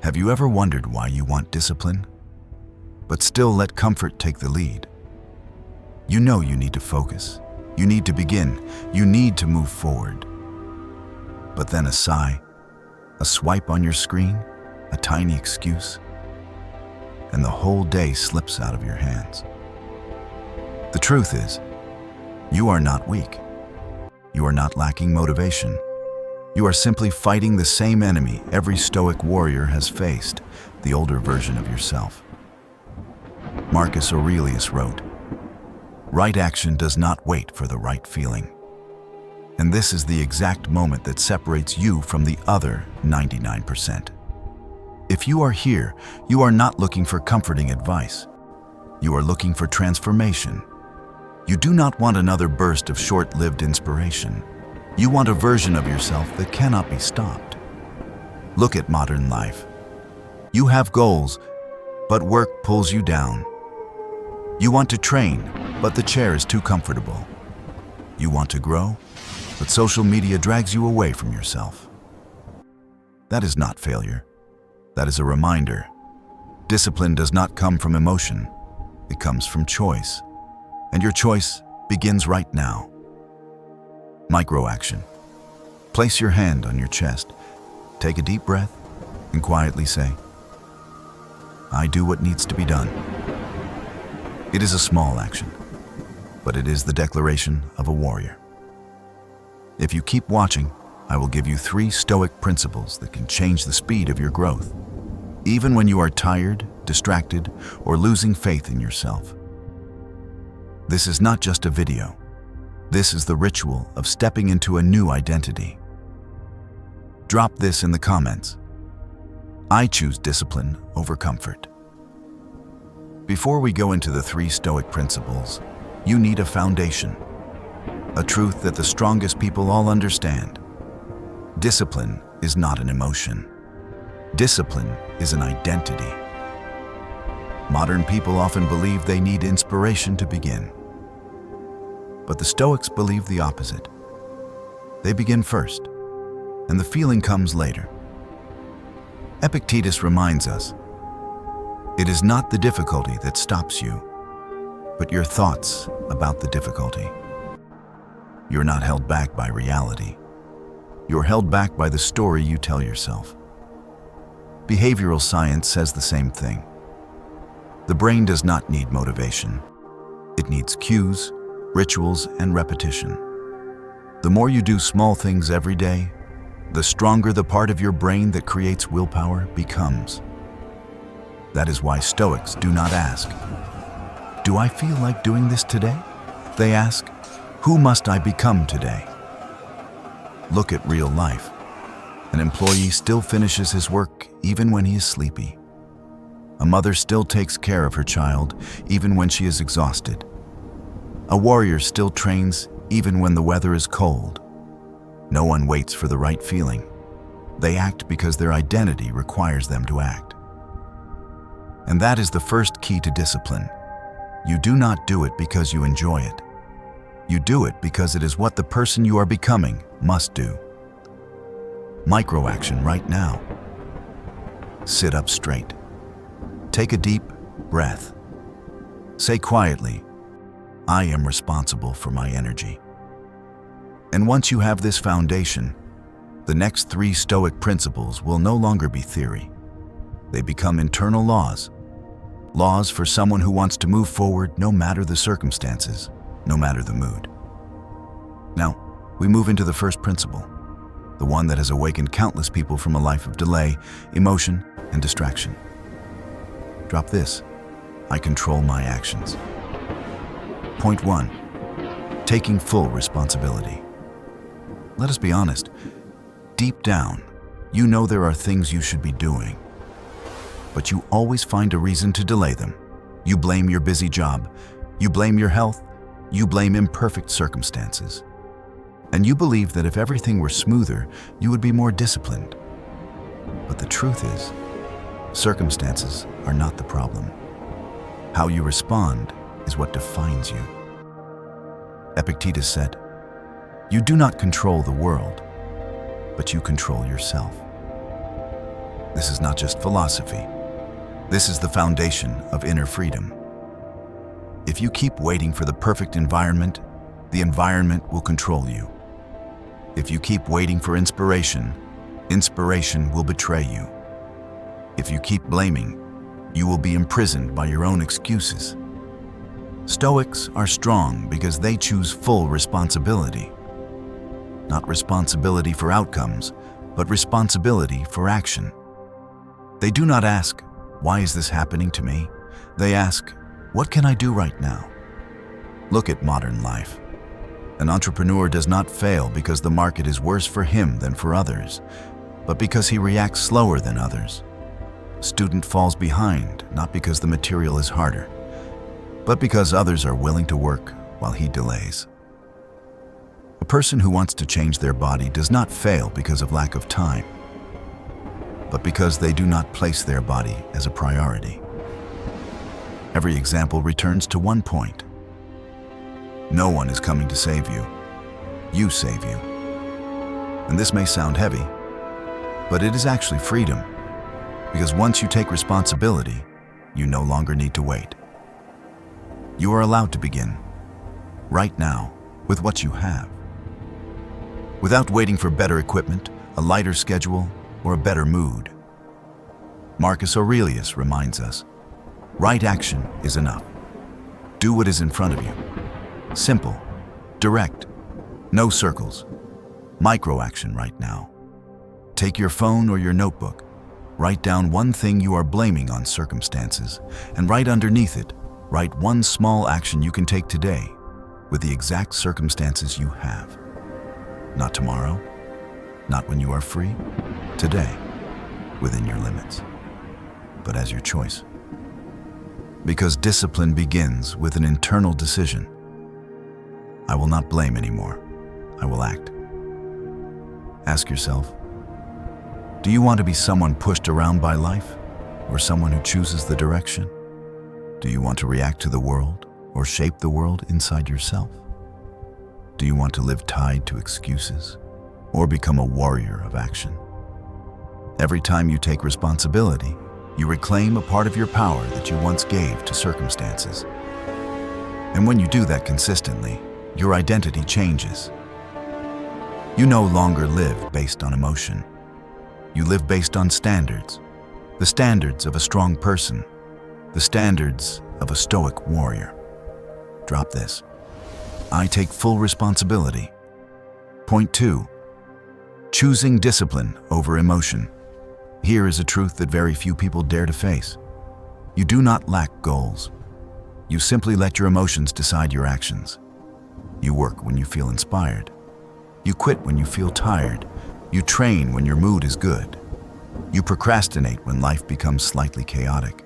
Have you ever wondered why you want discipline, but still let comfort take the lead? You know you need to focus, you need to begin, you need to move forward. But then a sigh, a swipe on your screen, a tiny excuse, and the whole day slips out of your hands. The truth is, you are not weak. You are not lacking motivation. You are simply fighting the same enemy every Stoic warrior has faced, the older version of yourself. Marcus Aurelius wrote, "Right action does not wait for the right feeling." And this is the exact moment that separates you from the other 99%. If you are here, you are not looking for comforting advice. You are looking for transformation. You do not want another burst of short-lived inspiration. You want a version of yourself that cannot be stopped. Look at modern life. You have goals, but work pulls you down. You want to train, but the chair is too comfortable. You want to grow, but social media drags you away from yourself. That is not failure. That is a reminder. Discipline does not come from emotion. It comes from choice. And your choice begins right now. Micro-action. Place your hand on your chest, take a deep breath, and quietly say, "I do what needs to be done." It is a small action, but it is the declaration of a warrior. If you keep watching, I will give you 3 Stoic principles that can change the speed of your growth, even when you are tired, distracted, or losing faith in yourself. This is not just a video. This is the ritual of stepping into a new identity. Drop this in the comments. I choose discipline over comfort. Before we go into the 3 Stoic principles, you need a foundation, a truth that the strongest people all understand. Discipline is not an emotion. Discipline is an identity. Modern people often believe they need inspiration to begin. But the Stoics believe the opposite. They begin first, and the feeling comes later. Epictetus reminds us, it is not the difficulty that stops you, but your thoughts about the difficulty. You're not held back by reality. You're held back by the story you tell yourself. Behavioral science says the same thing. The brain does not need motivation. It needs cues, rituals, and repetition. The more you do small things every day, the stronger the part of your brain that creates willpower becomes. That is why Stoics do not ask, "Do I feel like doing this today?" They ask, "Who must I become today?" Look at real life. An employee still finishes his work even when he is sleepy. A mother still takes care of her child even when she is exhausted. A warrior still trains even when the weather is cold. No one waits for the right feeling. They act because their identity requires them to act. And that is the first key to discipline. You do not do it because you enjoy it. You do it because it is what the person you are becoming must do. Micro-action right now. Sit up straight. Take a deep breath. Say quietly, "I am responsible for my energy." And once you have this foundation, the next 3 Stoic principles will no longer be theory. They become internal laws. Laws for someone who wants to move forward no matter the circumstances, no matter the mood. Now, we move into the first principle, the one that has awakened countless people from a life of delay, emotion, and distraction. Drop this. I control my actions. Point 1. Taking full responsibility. Let us be honest. Deep down, you know there are things you should be doing, but you always find a reason to delay them. You blame your busy job, you blame your health, you blame imperfect circumstances. And you believe that if everything were smoother, you would be more disciplined. But the truth is, circumstances are not the problem. How you respond is what defines you. Epictetus said, "You do not control the world, but you control yourself." This is not just philosophy. This is the foundation of inner freedom. If you keep waiting for the perfect environment, the environment will control you. If you keep waiting for inspiration, inspiration will betray you. If you keep blaming, you will be imprisoned by your own excuses. Stoics are strong because they choose full responsibility. Not responsibility for outcomes, but responsibility for action. They do not ask, "Why is this happening to me?" They ask, "What can I do right now?" Look at modern life. An entrepreneur does not fail because the market is worse for him than for others, but because he reacts slower than others. Student falls behind, not because the material is harder, but because others are willing to work while he delays. A person who wants to change their body does not fail because of lack of time, but because they do not place their body as a priority. Every example returns to one point. No one is coming to save you. You save you. And this may sound heavy, but it is actually freedom, because once you take responsibility, you no longer need to wait. You are allowed to begin, right now, with what you have. Without waiting for better equipment, a lighter schedule, or a better mood. Marcus Aurelius reminds us, right action is enough. Do what is in front of you. Simple, direct, no circles. Micro action right now. Take your phone or your notebook. Write down one thing you are blaming on circumstances, and right underneath it, write one small action you can take today with the exact circumstances you have. Not tomorrow, not when you are free, today, within your limits, but as your choice. Because discipline begins with an internal decision. I will not blame anymore. I will act. Ask yourself, do you want to be someone pushed around by life, or someone who chooses the direction? Do you want to react to the world, or shape the world inside yourself? Do you want to live tied to excuses, or become a warrior of action? Every time you take responsibility, you reclaim a part of your power that you once gave to circumstances. And when you do that consistently, your identity changes. You no longer live based on emotion. You live based on standards. The standards of a strong person. The standards of a Stoic warrior. Drop this. I take full responsibility. Point 2. Choosing discipline over emotion. Here is a truth that very few people dare to face. You do not lack goals. You simply let your emotions decide your actions. You work when you feel inspired. You quit when you feel tired. You train when your mood is good. You procrastinate when life becomes slightly chaotic.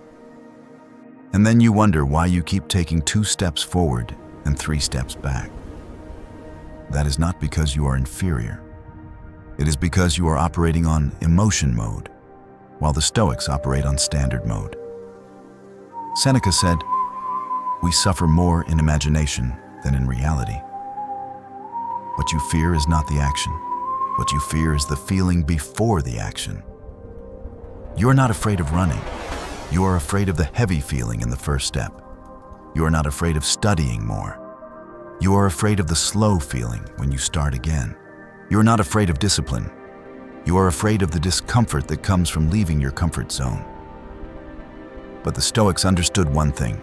And then you wonder why you keep taking 2 steps forward and 3 steps back. That is not because you are inferior. It is because you are operating on emotion mode, while the Stoics operate on standard mode. Seneca said, "We suffer more in imagination than in reality." What you fear is not the action. What you fear is the feeling before the action. You are not afraid of running. You are afraid of the heavy feeling in the first step. You are not afraid of studying more. You are afraid of the slow feeling when you start again. You are not afraid of discipline. You are afraid of the discomfort that comes from leaving your comfort zone. But the Stoics understood one thing.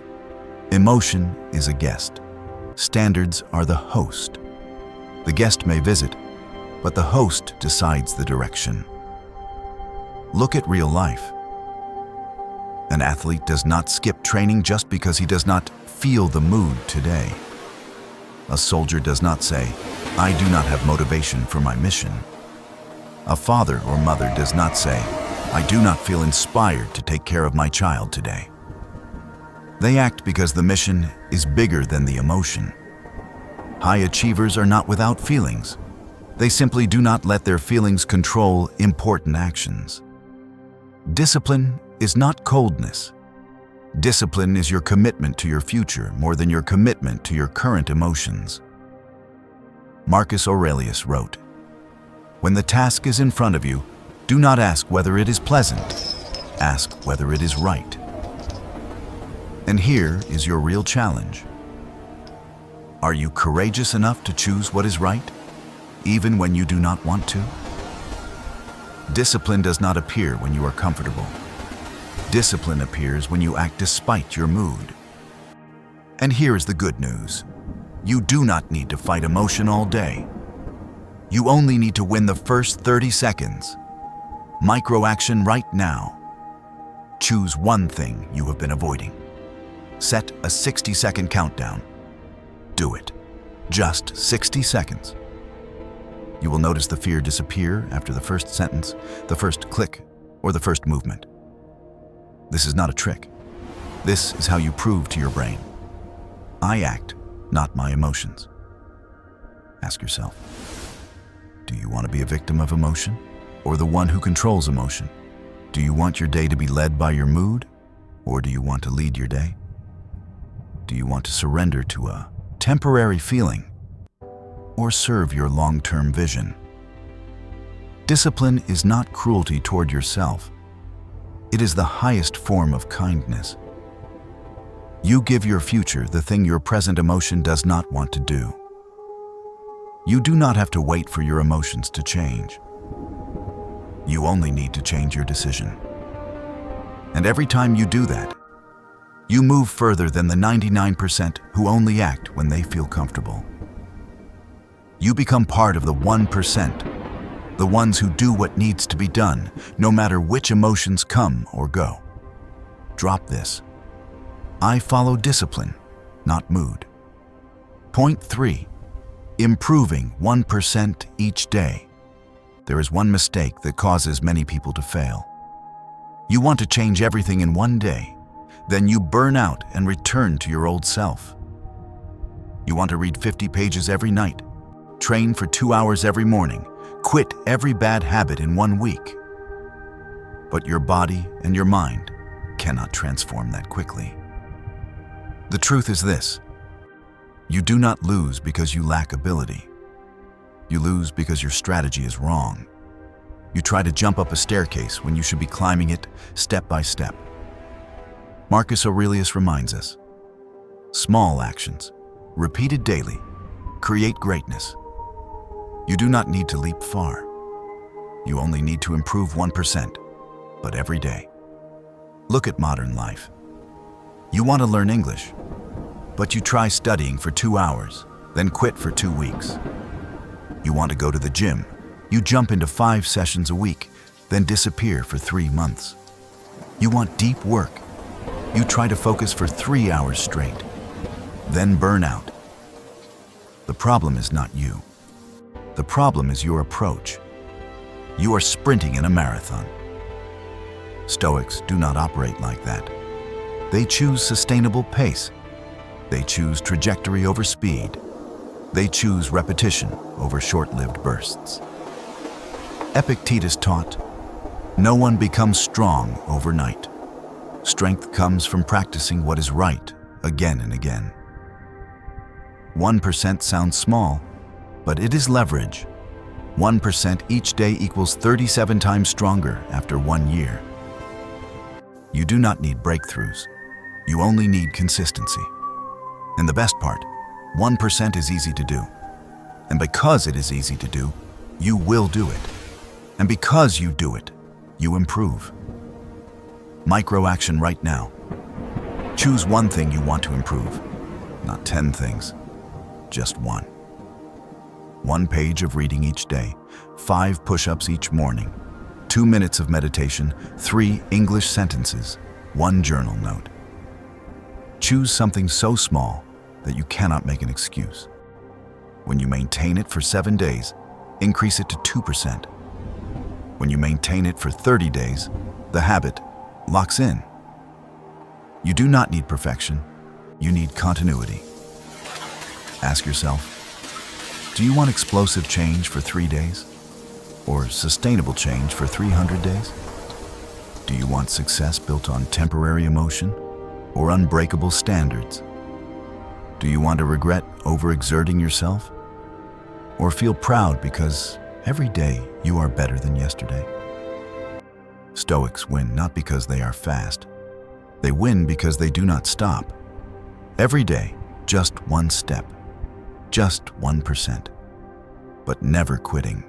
Emotion is a guest. Standards are the host. The guest may visit, but the host decides the direction. Look at real life. An athlete does not skip training just because he does not feel the mood today. A soldier does not say, "I do not have motivation for my mission." A father or mother does not say, "I do not feel inspired to take care of my child today." They act because the mission is bigger than the emotion. High achievers are not without feelings. They simply do not let their feelings control important actions. Discipline is not coldness. Discipline is your commitment to your future more than your commitment to your current emotions. Marcus Aurelius wrote, "When the task is in front of you, Do not ask whether it is pleasant. Ask whether it is right. And here is your real challenge. Are you courageous enough to choose what is right, even when you do not want to? Discipline does not appear when you are comfortable. Discipline appears when you act despite your mood. And here is the good news. You do not need to fight emotion all day. You only need to win the first 30 seconds. Micro-action right now. Choose one thing you have been avoiding. Set a 60-second countdown. Do it. Just 60 seconds. You will notice the fear disappear after the first sentence, the first click, or the first movement. This is not a trick. This is how you prove to your brain, I act, not my emotions. Ask yourself, do you want to be a victim of emotion, or the one who controls emotion? Do you want your day to be led by your mood, or do you want to lead your day? Do you want to surrender to a temporary feeling, or serve your long-term vision? Discipline is not cruelty toward yourself. It is the highest form of kindness. You give your future the thing your present emotion does not want to do. You do not have to wait for your emotions to change. You only need to change your decision. And every time you do that, you move further than the 99% who only act when they feel comfortable. You become part of the 1%, the ones who do what needs to be done, no matter which emotions come or go. Drop this. I follow discipline, not mood. Point 3. Improving 1% each day. There is one mistake that causes many people to fail. You want to change everything in one day, then you burn out and return to your old self. You want to read 50 pages every night, train for 2 hours every morning, quit every bad habit in 1 week. But your body and your mind cannot transform that quickly. The truth is this: you do not lose because you lack ability. You lose because your strategy is wrong. You try to jump up a staircase when you should be climbing it step by step. Marcus Aurelius reminds us, small actions, repeated daily, create greatness. You do not need to leap far. You only need to improve 1%, but every day. Look at modern life. You want to learn English, but you try studying for 2 hours, then quit for 2 weeks. You want to go to the gym. You jump into 5 sessions a week, then disappear for 3 months. You want deep work. You try to focus for 3 hours straight, then burn out. The problem is not you. The problem is your approach. You are sprinting in a marathon. Stoics do not operate like that. They choose sustainable pace. They choose trajectory over speed. They choose repetition over short-lived bursts. Epictetus taught, no one becomes strong overnight. Strength comes from practicing what is right again and again. 1% sounds small, but it is leverage. 1% each day equals 37 times stronger after 1 year. You do not need breakthroughs. You only need consistency. And the best part, 1% is easy to do. And because it is easy to do, you will do it. And because you do it, you improve. Micro-action right now. Choose one thing you want to improve, not 10 things, just one. 1 page of reading each day, 5 push-ups each morning, 2 minutes of meditation, 3 English sentences, 1 journal note. Choose something so small that you cannot make an excuse. When you maintain it for 7 days, increase it to 2%. When you maintain it for 30 days, the habit locks in. You do not need perfection. You need continuity. Ask yourself, do you want explosive change for 3 days? Or sustainable change for 300 days? Do you want success built on temporary emotion or unbreakable standards? Do you want to regret overexerting yourself? Or feel proud because every day you are better than yesterday? Stoics win not because they are fast. They win because they do not stop. Every day, just one step, just 1%, but never quitting.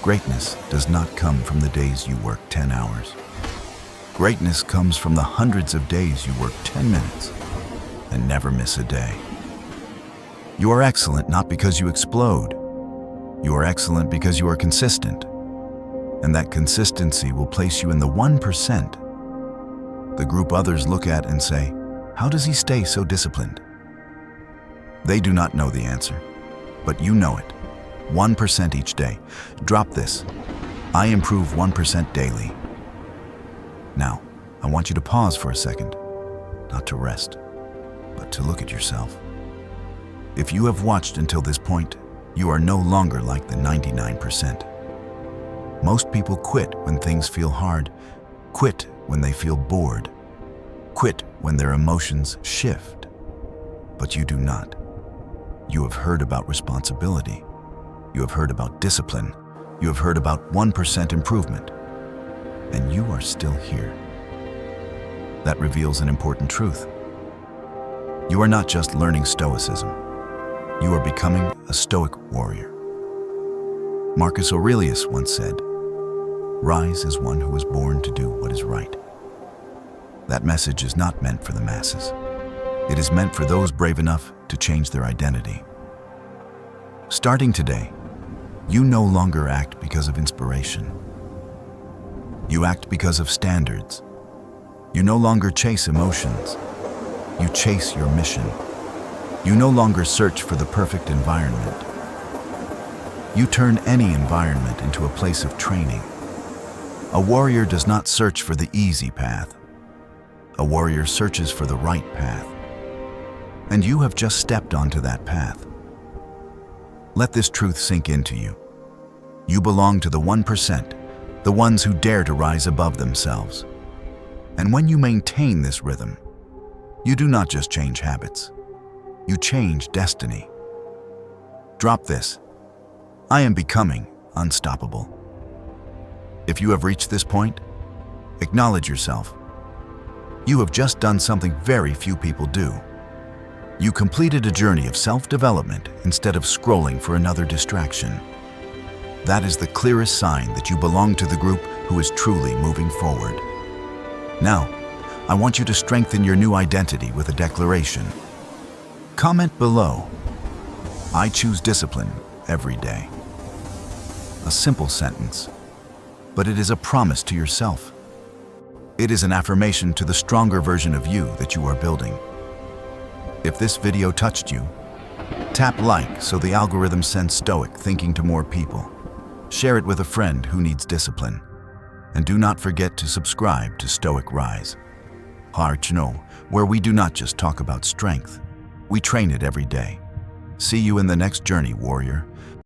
Greatness does not come from the days you work 10 hours. Greatness comes from the hundreds of days you work 10 minutes and never miss a day. You are excellent not because you explode. You are excellent because you are consistent. And that consistency will place you in the 1%. The group others look at and say, "How does he stay so disciplined?" They do not know the answer, but you know it. 1% each day. Drop this. I improve 1% daily. Now, I want you to pause for a second, not to rest, but to look at yourself. If you have watched until this point, you are no longer like the 99%. Most people quit when things feel hard, quit when they feel bored, quit when their emotions shift. But you do not. You have heard about responsibility. You have heard about discipline. You have heard about 1% improvement. And you are still here. That reveals an important truth. You are not just learning Stoicism. You are becoming a Stoic warrior. Marcus Aurelius once said, "Rise as one who was born to do what is right." That message is not meant for the masses. It is meant for those brave enough to change their identity. Starting today, you no longer act because of inspiration. You act because of standards. You no longer chase emotions. You chase your mission. You no longer search for the perfect environment. You turn any environment into a place of training. A warrior does not search for the easy path. A warrior searches for the right path. And you have just stepped onto that path. Let this truth sink into you. You belong to the 1%, the ones who dare to rise above themselves. And when you maintain this rhythm, you do not just change habits. You change destiny. Drop this. I am becoming unstoppable. If you have reached this point, acknowledge yourself. You have just done something very few people do. You completed a journey of self-development instead of scrolling for another distraction. That is the clearest sign that you belong to the group who is truly moving forward. Now, I want you to strengthen your new identity with a declaration. Comment below, "I choose discipline every day." A simple sentence, but it is a promise to yourself. It is an affirmation to the stronger version of you that you are building. If this video touched you, tap like so the algorithm sends Stoic thinking to more people. Share it with a friend who needs discipline. And do not forget to subscribe to Stoic Rise, where we do not just talk about strength, we train it every day. See you in the next journey, warrior.